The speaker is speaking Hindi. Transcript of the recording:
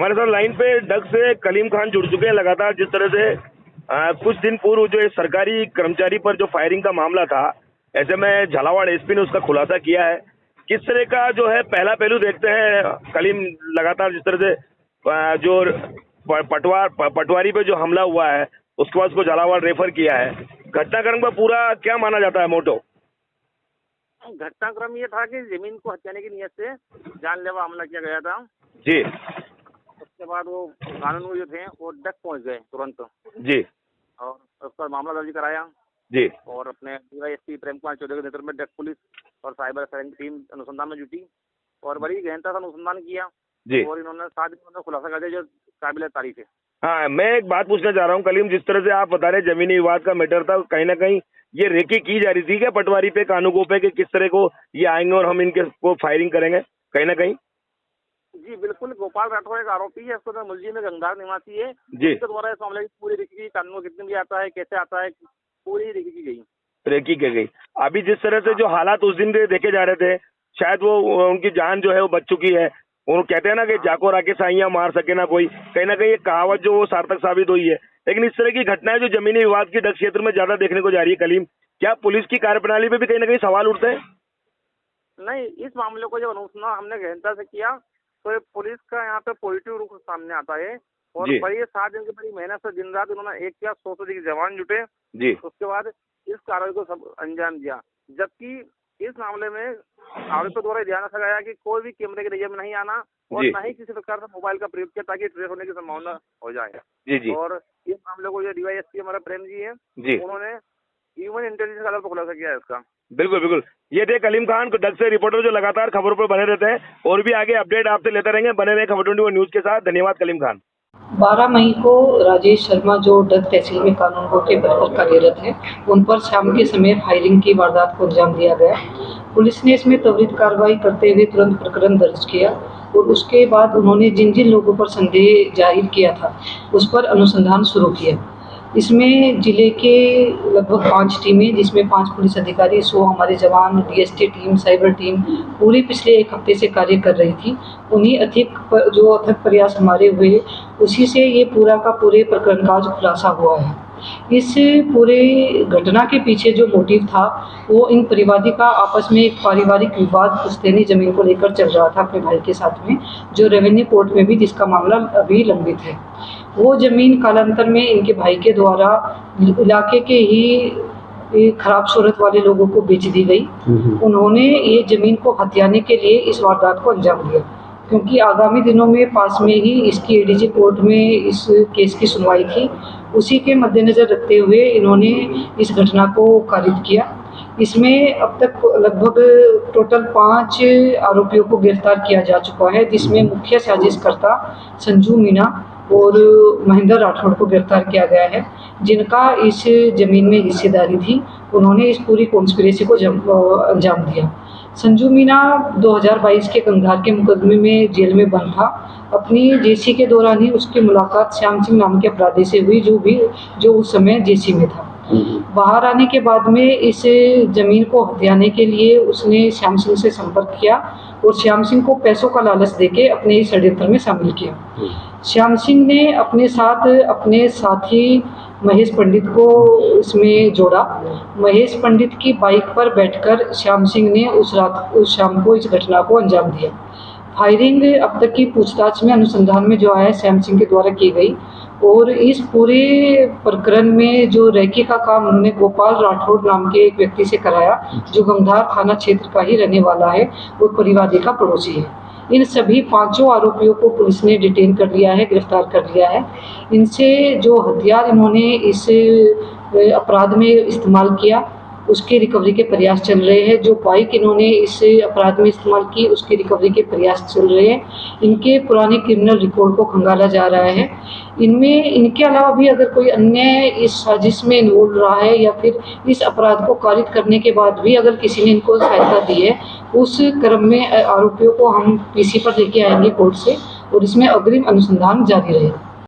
हमारे साथ लाइन पे डग से कलीम खान जुड़ चुके हैं। लगातार जिस तरह से कुछ दिन पूर्व जो सरकारी कर्मचारी पर जो फायरिंग का मामला था, ऐसे में झालावाड़ एसपी ने उसका खुलासा किया है। किस तरह का जो है पहला पहलू देखते हैं कलीम, लगातार जिस तरह से जो पटवारी पे जो हमला हुआ है उसके बाद उसको झालावाड़ रेफर किया है। घटनाक्रम का पूरा क्या माना जाता है मोटो? घटनाक्रम ये था कि जमीन को हत्याने की नियत से जानलेवा हमला किया गया था जी। उसके बाद वो कानून जो थे वो डक पहुंच गए तुरंत जी। और उस पर मामला दर्ज कराया जी। और अपने डीवाईएसपी प्रेम कुमार चौधरी के नेतृत्व में डक पुलिस और साइबर सेल की टीम अनुसंधान में जुटी और बड़ी गहनता से अनुसंधान किया जी। और इन्होंने साथ ही खुलासा कर दिया जो काबिल तारीफ है। हाँ, मैं एक बात पूछना चाह रहा हूँ कलीम, जिस तरह से आप बता रहे जमीनी विवाद का मैटर था, कहीं ना कहीं ये रेकी की जा रही थी क्या पटवारी पे, कानूनों पे, कि किस तरह को ये आएंगे और हम इनके को फायरिंग करेंगे कहीं ना कहीं? जी बिल्कुल, गोपाल राठौर एक आरोपी है, इसको मुलजिम में गंगार निवासी है जी। इसके द्वारा इस मामले की पूरी रेकी की, कानून कितने भी आता है, कैसे आता है, पूरी रेकी की गई। रेकी की गई। अभी जिस तरह से जो हालात उस दिन देखे जा रहे थे, शायद वो उनकी जान जो है वो बच चुकी है। वो कहते हैं ना कि जाको राके साइयां मार सके ना कोई, कहीं ना कहीं ये कहावत जो वो सार्थक साबित हुई है। लेकिन इस तरह की घटनाएं जो जमीनी विवाद की डग क्षेत्र में ज्यादा देखने को जा रही है कलीम, क्या पुलिस की कार्यप्रणाली पे भी कहीं ना कहीं सवाल उठते हैं? नहीं, इस मामले को जब अनुसंधान हमने गहनता से किया तो पुलिस का यहाँ पे पॉजिटिव रुख सामने आता है और बड़ी 7 दिन की बड़ी मेहनत से दिन रात उन्होंने 1 या 100 से अधिक जवान जुटे जी। उसके बाद इस कार्रवाई को सब अंजाम दिया। जबकि इस मामले में आरोपियों द्वारा ध्यान रखा गया कि कोई भी कैमरे के नजर में नहीं आना और न ही किसी प्रकार से मोबाइल का प्रयोग किया ताकि ट्रेस होने की संभावना हो जाए। जी जी। और इस मामले को जो डीवाईएसपी हमारा प्रेम जी है जी, उन्होंने ह्यूमन इंटेलिजेंस का आधार पर खुलासा किया है इसका। बिल्कुल बिल्कुल। ये थे कलीम खान, डग से रिपोर्टर जो लगातार खबरों पर बने रहते हैं और भी आगे अपडेट आपसे लेते रहेंगे। बने रहे खबर 24 न्यूज के साथ। धन्यवाद कलीम खान। 12 मई को राजेश शर्मा जो डग तहसील में कानून गो के पद पर कार्यरत है, उन पर शाम के समय फायरिंग की वारदात को अंजाम दिया गया। पुलिस ने इसमें त्वरित कार्रवाई करते हुए तुरंत प्रकरण दर्ज किया और उसके बाद उन्होंने जिन जिन लोगों पर संदेह जाहिर किया था उस पर अनुसंधान शुरू किया। इसमें जिले के लगभग 5 टीमें, जिसमें 5 पुलिस अधिकारी, 100 हमारे जवान, डीएसटी टीम, साइबर टीम पूरी पिछले 1 हफ्ते से कार्य कर रही थी। उन्हीं अथक प्रयास हमारे हुए, उसी से ये पूरा का पूरे प्रकरण का खुलासा हुआ है। इस पूरे घटना के पीछे जो मोटिव था वो इन परिवादी का आपस में एक पारिवारिक विवाद पुश्तैनी जमीन को लेकर चल रहा था अपने भाई के साथ में, जो रेवेन्यू कोर्ट में भी जिसका मामला अभी लंबित है। वो जमीन कालांतर में इनके भाई के द्वारा इलाके के ही खराब सूरत वाले लोगों को बेच दी गई। उन्होंने ये जमीन को हथियाने के लिए इस वारदात को अंजाम दिया, क्योंकि आगामी दिनों में पास में ही इसकी एडीजे कोर्ट में इस केस की सुनवाई थी। उसी के मद्देनज़र रखते हुए इन्होंने इस घटना को कारित किया। इसमें अब तक लगभग टोटल 5 आरोपियों को गिरफ्तार किया जा चुका है, जिसमें मुख्य साजिशकर्ता संजू मीणा और महेंद्र राठौड़ को गिरफ्तार किया गया है, जिनका इस जमीन में हिस्सेदारी थी। उन्होंने इस पूरी कॉन्स्पिरेसी को अंजाम दिया। संजू मीणा 2022 के कंधार के मुकदमे में जेल में बंद था। अपनी जेसी के दौरान ही उसकी मुलाकात श्याम सिंह नाम के अपराधी से हुई, जो उस समय जेसी में था। बाहर आने के बाद में इस जमीन को हथियाने के लिए उसने श्याम सिंह से संपर्क किया और श्याम सिंह को पैसों का लालच देके अपने इस षड्यंत्र में शामिल किया। श्याम सिंह ने अपने साथ अपने साथी महेश पंडित को इसमें जोड़ा। महेश पंडित की बाइक पर बैठकर श्याम सिंह ने उस शाम को इस घटना को अंजाम दिया। फायरिंग अब तक की पूछताछ में, अनुसंधान में जो आया, श्याम सिंह के द्वारा की गई और इस पूरे प्रकरण में जो रेकी का काम उन्होंने गोपाल राठौड़ नाम के एक व्यक्ति से कराया, जो गंगार थाना क्षेत्र का ही रहने वाला है और परिवादी का पड़ोसी है। इन सभी 5 आरोपियों को पुलिस ने डिटेन कर लिया है, गिरफ्तार कर लिया है। इनसे जो हथियार इन्होंने इस अपराध में इस्तेमाल किया उसकी रिकवरी के प्रयास चल रहे हैं। जो बाइक इन्होंने इस अपराध में इस्तेमाल की उसकी रिकवरी के प्रयास चल रहे हैं। इनके पुराने क्रिमिनल रिकॉर्ड को खंगाला जा रहा है। इनमें इनके अलावा भी अगर कोई अन्य इस साजिश में इन्वॉल्व रहा है या फिर इस अपराध को कारित करने के बाद भी अगर किसी ने इनको सहायता दी है, उस क्रम में आरोपियों को हम पीसी पर लेके आएंगे कोर्ट से और इसमें अग्रिम अनुसंधान जारी रहेगा।